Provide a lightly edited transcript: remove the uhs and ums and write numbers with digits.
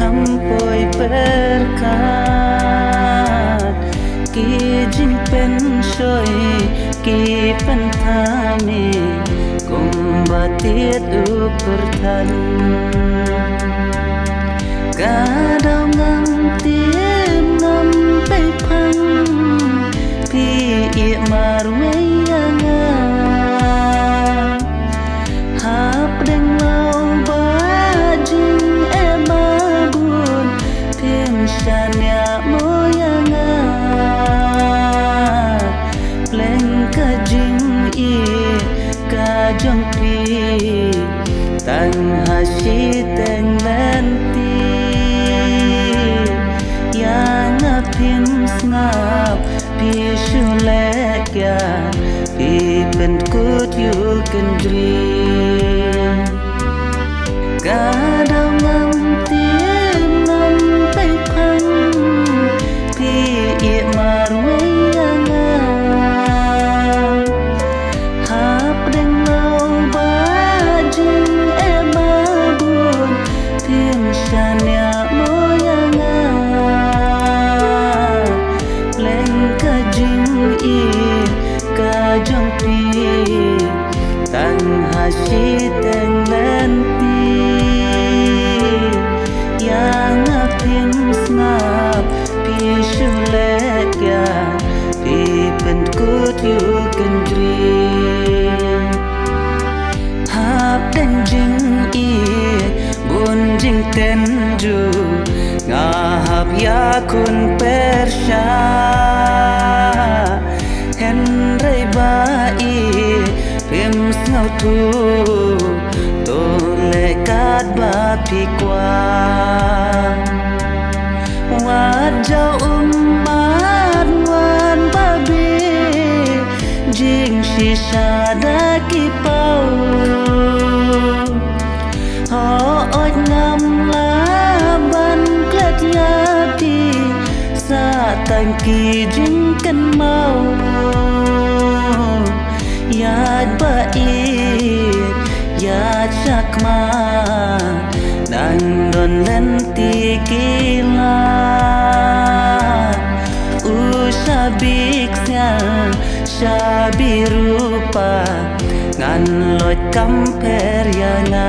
campoi berkat ki jing pen soi ki pen thame kumbatit uperthan kadau ngam tim ngam pai phang pi ie marwei anga hap deng lau ba jing e babun tim shania moyanga pleng ka jing ie ka jong pi tang hashi teng lenti yang apim ngap pi shulek ya pi pen kut yu kendri kadau ngam tim ngam pai phang pi ie marwei anga hap deng lau ba jing e babun tim shania moyanga leng ka jing i ka jong pi tang hashi teng lenti yang apim ngap pi shulek ya pi pen kut yu kendri hap den jing i bun jing ten ju nga hap ya kun persha hen rei ba i pim ngau tu to le kat ba pi kwa wajau umat wan babi jing shisha da ki pau ho oi ngam la ban klet ya ti sa tang ki jing kan mau yad ba i yad shakma nang don lenti kila usabik sia shabi rupa ngan lot kamper yana